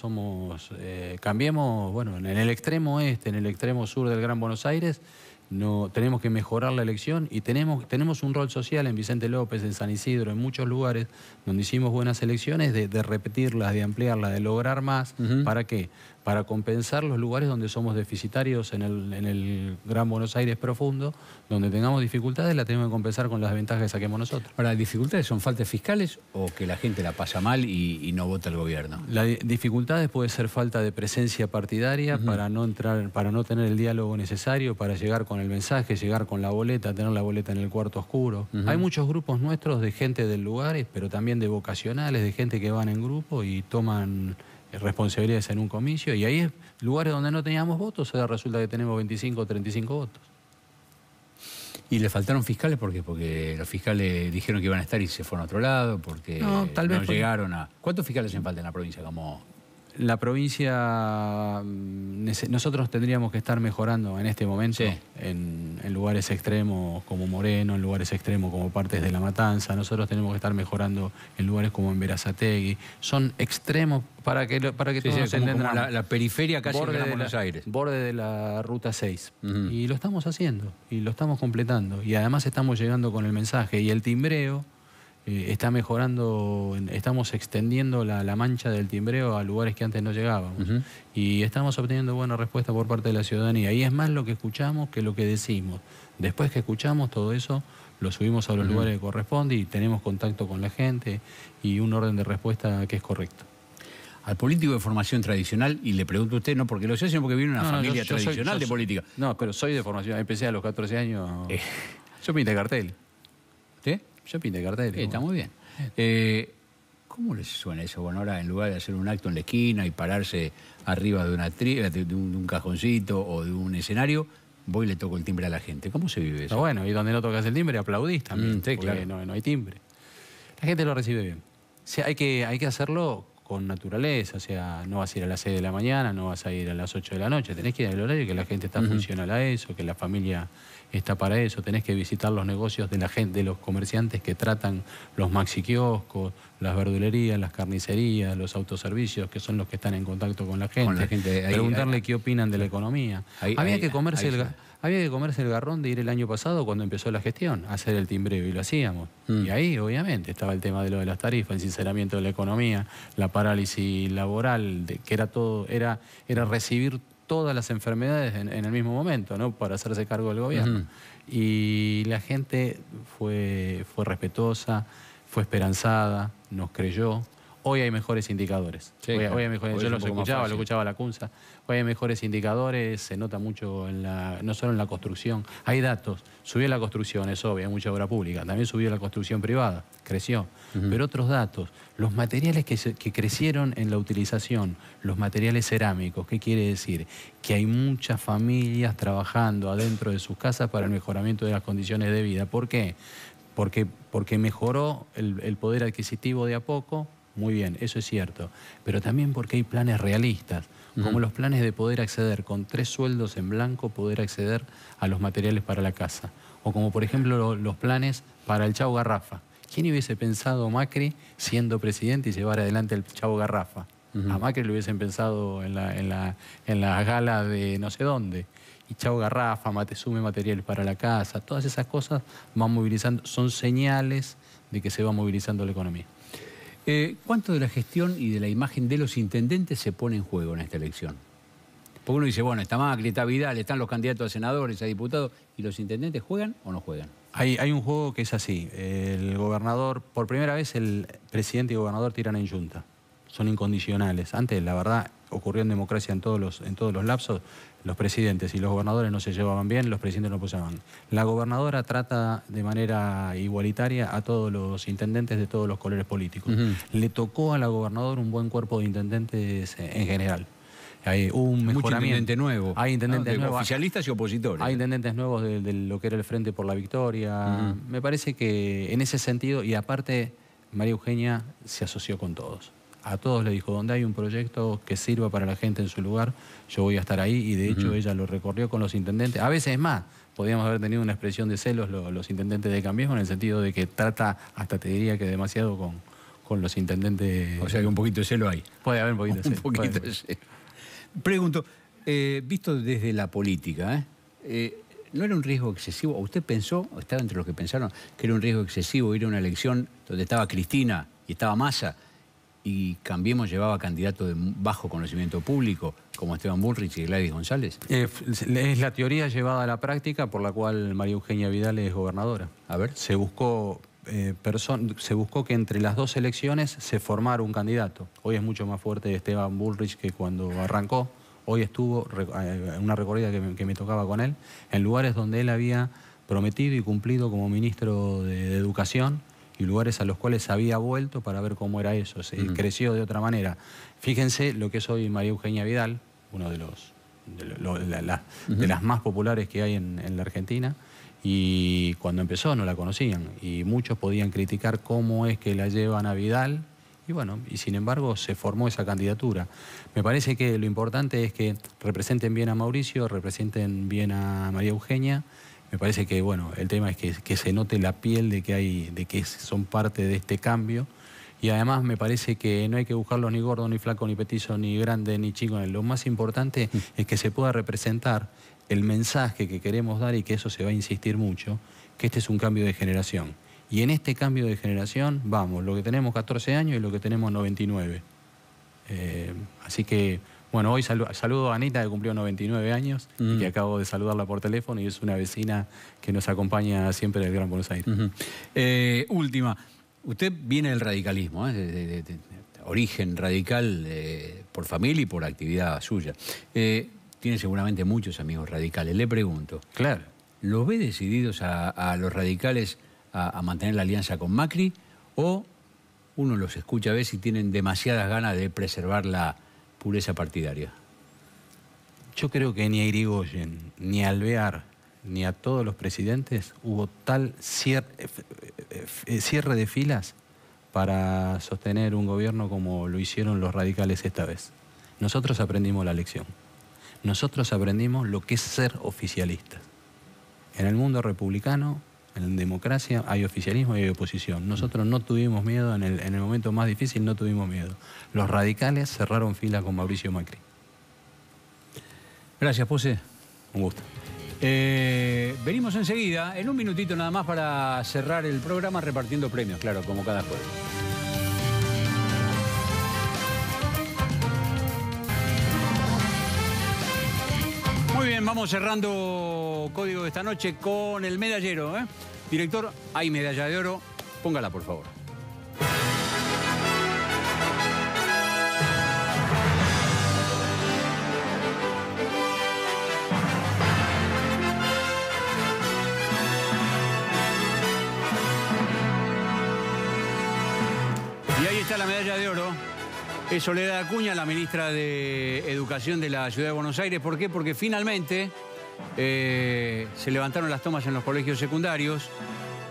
cambiemos, bueno, en el extremo este, en el extremo sur del Gran Buenos Aires, tenemos que mejorar la elección y tenemos un rol social en Vicente López, en San Isidro, en muchos lugares donde hicimos buenas elecciones, de repetirlas, de ampliarlas, de lograr más. ¿Para qué? Para compensar los lugares donde somos deficitarios en el Gran Buenos Aires profundo, donde tengamos dificultades, la tenemos que compensar con las ventajas que saquemos nosotros. Ahora, ¿las dificultades son faltas fiscales o que la gente la pasa mal y no vota el gobierno? Las dificultades puede ser falta de presencia partidaria para no tener el diálogo necesario, para llegar con el mensaje, llegar con la boleta, tener la boleta en el cuarto oscuro. Hay muchos grupos nuestros de gente del lugar, pero también de vocacionales, de gente que van en grupo y toman responsabilidades en un comicio, y ahí es lugares donde no teníamos votos, ahora resulta que tenemos 25 o 35 votos. ¿Y le faltaron fiscales? ¿Por qué? Porque los fiscales dijeron que iban a estar y se fueron a otro lado, porque tal vez llegaron a... ¿Cuántos fiscales hacen falta en la provincia? La provincia, nosotros tendríamos que estar mejorando en este momento en lugares extremos como Moreno, en lugares extremos como partes de La Matanza. Nosotros tenemos que estar mejorando en lugares como en Berazategui. Son extremos para que todos nos entendamos. Como la periferia casi de Buenos Aires. Borde de la Ruta 6. Y lo estamos haciendo, y lo estamos completando. Y además estamos llegando con el mensaje. Y el timbreo está mejorando, estamos extendiendo la mancha del timbreo a lugares que antes no llegábamos. Y estamos obteniendo buena respuesta por parte de la ciudadanía. Y es más lo que escuchamos que lo que decimos. Después que escuchamos todo eso, lo subimos a los lugares que corresponde y tenemos contacto con la gente y un orden de respuesta que es correcto. Al político de formación tradicional, y le pregunto a usted, no porque lo sé, sino porque viene de una familia tradicional de política. No, pero soy de formación, empecé a los 14 años. Yo pinté cartel. ¿Usted? Yo pinté cartel. Está muy bien. ¿Cómo les suena eso? Bueno, ahora en lugar de hacer un acto en la esquina y pararse arriba de un cajoncito o de un escenario, voy y le toco el timbre a la gente. ¿Cómo se vive eso? No, bueno, y donde no tocas el timbre aplaudís también. Sí, claro. No hay timbre. La gente lo recibe bien. O sea, hay que hacerlo con naturaleza, o sea, no vas a ir a las 6 de la mañana, no vas a ir a las 8 de la noche, tenés que ir al horario que la gente está funcional a eso, que la familia está para eso, tenés que visitar los negocios de la gente, de los comerciantes que tratan los maxiquioscos, las verdulerías, las carnicerías, los autoservicios, que son los que están en contacto con la gente. Preguntarle qué opinan de la economía. Hay Había que comerse el garrón de ir el año pasado cuando empezó la gestión, a hacer el timbreo, y lo hacíamos. Y ahí, obviamente, estaba el tema de lo de las tarifas, el sinceramiento de la economía, la parálisis laboral, que era todo, era recibir todas las enfermedades en el mismo momento, ¿no? Para hacerse cargo del gobierno. Y la gente fue respetuosa, fue esperanzada, nos creyó. Hoy hay mejores indicadores. Sí, hoy claro. hay mejores, Hoy yo es los un poco más escuchaba, fácil. lo escuchaba la CUNSA. Hoy hay mejores indicadores, se nota mucho no solo en la construcción. Hay datos. Subió la construcción, es obvio, hay mucha obra pública. También subió la construcción privada, creció. Pero otros datos, los materiales que crecieron en la utilización, los materiales cerámicos, ¿qué quiere decir? Que hay muchas familias trabajando adentro de sus casas para el mejoramiento de las condiciones de vida. ¿Por qué? Porque mejoró el poder adquisitivo de a poco. Muy bien, eso es cierto. Pero también porque hay planes realistas, como los planes de poder acceder con 3 sueldos en blanco, poder acceder a los materiales para la casa. O como, por ejemplo, los planes para el Chau Garrafa. ¿Quién hubiese pensado Macri siendo presidente y llevar adelante el Chau Garrafa? A Macri lo hubiesen pensado en la gala de no sé dónde. Y Chau Garrafa, sume materiales para la casa. Todas esas cosas van movilizando, son señales de que se va movilizando la economía. ¿Cuánto de la gestión y de la imagen de los intendentes se pone en juego en esta elección? Porque uno dice, bueno, está Macri, está Vidal, están los candidatos a senadores, a diputados, ¿y los intendentes juegan o no juegan? Hay un juego que es así. El gobernador, por primera vez el presidente y gobernador tiran en junta. Son incondicionales. Antes, la verdad, ocurrió en democracia en todos los lapsos. Los presidentes y los gobernadores no se llevaban bien, los presidentes no apoyaban. La gobernadora trata de manera igualitaria a todos los intendentes de todos los colores políticos. Le tocó a la gobernadora un buen cuerpo de intendentes en general. Hay un mejoramiento. Mucho intendente nuevo. Hay intendentes nuevos. Oficialistas y opositores. Hay intendentes nuevos de lo que era el Frente por la Victoria. Me parece que en ese sentido, y aparte, María Eugenia se asoció con todos. A todos le dijo, donde hay un proyecto que sirva para la gente en su lugar, yo voy a estar ahí, y de hecho ella lo recorrió con los intendentes. A veces más, podríamos haber tenido una expresión de celos los intendentes de Cambiemos, en el sentido de que trata, hasta te diría que demasiado con los intendentes. O sea que un poquito de celo hay. Puede haber un poquito de celo. Un poquito de celo. Pregunto, visto desde la política, ¿no era un riesgo excesivo? ¿O usted pensó, o estaba entre los que pensaron, que era un riesgo excesivo ir a una elección donde estaba Cristina y estaba Massa, y Cambiemos llevaba candidatos de bajo conocimiento público, como Esteban Bullrich y Gladys González? Es la teoría llevada a la práctica por la cual María Eugenia Vidal es gobernadora. A ver. Se buscó que entre las dos elecciones se formara un candidato. Hoy es mucho más fuerte Esteban Bullrich que cuando arrancó. Hoy estuvo en una recorrida que me tocaba con él, en lugares donde él había prometido y cumplido como ministro de Educación, y lugares a los cuales había vuelto para ver cómo era eso. Se creció de otra manera. Fíjense lo que es hoy María Eugenia Vidal, uno de las más populares que hay en la Argentina, y cuando empezó no la conocían, y muchos podían criticar cómo es que la llevan a Vidal, y bueno, y sin embargo se formó esa candidatura. Me parece que lo importante es que representen bien a Mauricio, representen bien a María Eugenia. Me parece que, bueno, el tema es que se note la piel de que son parte de este cambio. Y además me parece que no hay que buscarlos ni gordo, ni flaco, ni petizo, ni grande, ni chico. Lo más importante es que se pueda representar el mensaje que queremos dar, y que eso se va a insistir mucho, que este es un cambio de generación. Y en este cambio de generación, vamos, lo que tenemos 14 años y lo que tenemos 99. Así que... Bueno, hoy saludo a Anita, que cumplió 99 años, y que acabo de saludarla por teléfono, y es una vecina que nos acompaña siempre del Gran Buenos Aires. Última, usted viene del radicalismo, de origen radical por familia y por actividad suya. Tiene seguramente muchos amigos radicales. Le pregunto, Claro. ¿los ve decididos a los radicales a mantener la alianza con Macri, o uno los escucha a ver si tienen demasiadas ganas de preservar la pureza partidaria? Yo creo que ni a Irigoyen, ni a Alvear, ni a todos los presidentes hubo tal cierre de filas para sostener un gobierno como lo hicieron los radicales esta vez. Nosotros aprendimos la lección. Nosotros aprendimos lo que es ser oficialistas. En el mundo republicano, en democracia, hay oficialismo y hay oposición. Nosotros no tuvimos miedo, en el momento más difícil no tuvimos miedo. Los radicales cerraron filas con Mauricio Macri. Gracias, Pose. Un gusto. Venimos enseguida, en un minutito nada más para cerrar el programa repartiendo premios, claro, como cada jueves. Muy bien, vamos cerrando Código de esta noche con el medallero. Director, hay medalla de oro. Póngala, por favor. Y ahí está la medalla de oro. Es Soledad Acuña, la ministra de Educación de la Ciudad de Buenos Aires. ¿Por qué? Porque finalmente se levantaron las tomas en los colegios secundarios.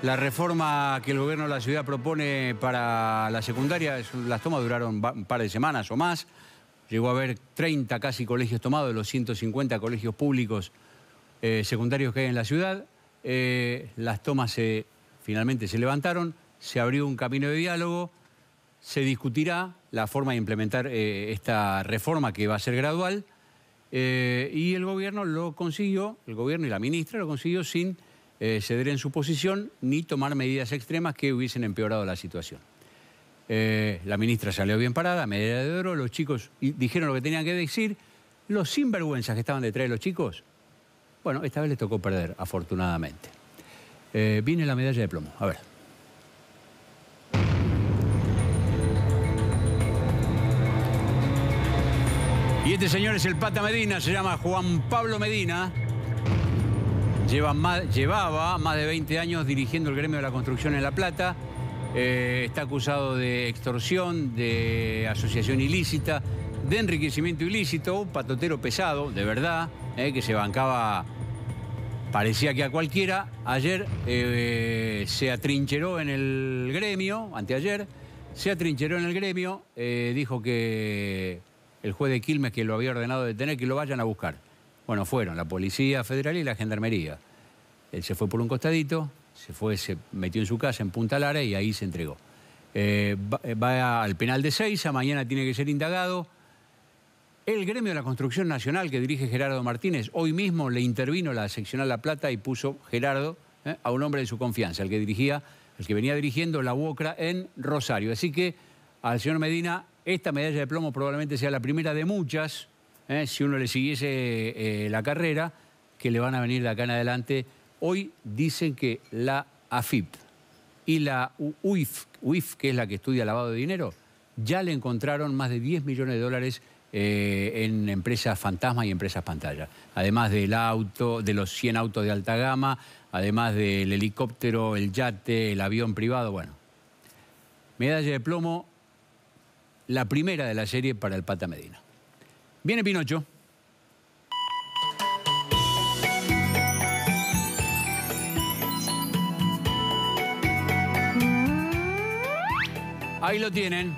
La reforma que el gobierno de la ciudad propone para la secundaria, las tomas duraron un par de semanas o más. Llegó a haber 30 casi colegios tomados de los 150 colegios públicos secundarios que hay en la ciudad. Las tomas finalmente se levantaron, se abrió un camino de diálogo. Se discutirá la forma de implementar esta reforma que va a ser gradual y el gobierno lo consiguió, el gobierno y la ministra lo consiguió sin ceder en su posición ni tomar medidas extremas que hubiesen empeorado la situación. La ministra salió bien parada, medalla de oro, los chicos dijeron lo que tenían que decir, los sinvergüenzas que estaban detrás de los chicos, bueno, esta vez les tocó perder, afortunadamente. Viene la medalla de plomo, a ver. Y este señor es el Pata Medina, se llama Juan Pablo Medina. Llevaba más de 20 años dirigiendo el gremio de la construcción en La Plata. Está acusado de extorsión, de asociación ilícita, de enriquecimiento ilícito, un patotero pesado, de verdad, que se bancaba, parecía que a cualquiera. Ayer se atrincheró en el gremio, anteayer, se atrincheró en el gremio, dijo que el juez de Quilmes, que lo había ordenado detener, que lo vayan a buscar. Bueno, fueron la Policía Federal y la Gendarmería. Él se fue por un costadito, se metió en su casa en Punta Lara y ahí se entregó. Va al penal de Seiza, mañana tiene que ser indagado. El gremio de la construcción nacional que dirige Gerardo Martínez, hoy mismo le intervino la seccional La Plata y puso Gerardo a un hombre de su confianza, el que venía dirigiendo la UOCRA en Rosario. Así que al señor Medina, esta medalla de plomo probablemente sea la primera de muchas, si uno le siguiese la carrera, que le van a venir de acá en adelante. Hoy dicen que la AFIP y la UIF, que es la que estudia lavado de dinero, ya le encontraron más de 10 millones de dólares en empresas fantasma y empresas pantalla. Además del auto, de los 100 autos de alta gama, además del helicóptero, el yate, el avión privado, bueno. Medalla de plomo, la primera de la serie para el Pata Medina. Viene Pinocho. Ahí lo tienen.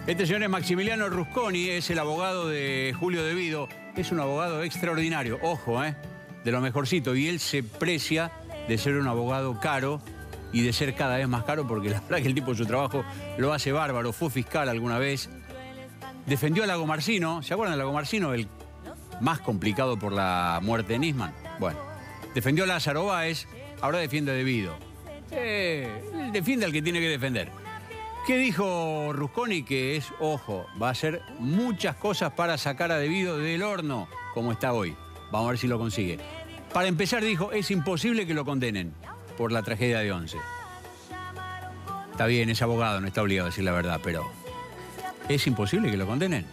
Este señor es Maximiliano Rusconi, es el abogado de Julio De Vido. Es un abogado extraordinario, ojo, de lo mejorcito. Y él se precia de ser un abogado caro y de ser cada vez más caro porque la verdad que el tipo de su trabajo lo hace bárbaro. Fue fiscal alguna vez. Defendió a Lagomarsino. ¿Se acuerdan de Lagomarsino? El más complicado por la muerte de Nisman. Bueno, defendió a Lázaro Báez, ahora defiende a De Vido. Defiende al que tiene que defender. ¿Qué dijo Rusconi? Que es, ojo, va a hacer muchas cosas para sacar a De Vido del horno, como está hoy. Vamos a ver si lo consigue. Para empezar, dijo, es imposible que lo condenen por la tragedia de Once. Está bien, es abogado, no está obligado a decir la verdad, pero es imposible que lo condenen.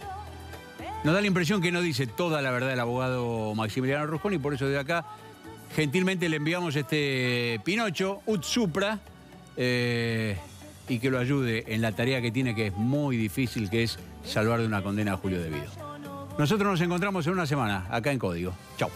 Nos da la impresión que no dice toda la verdad el abogado Maximiliano Rusconi, por eso de acá gentilmente le enviamos este Pinocho, ut supra, y que lo ayude en la tarea que tiene, que es muy difícil, que es salvar de una condena a Julio De Vido. Nosotros nos encontramos en una semana, acá en Código. Chau.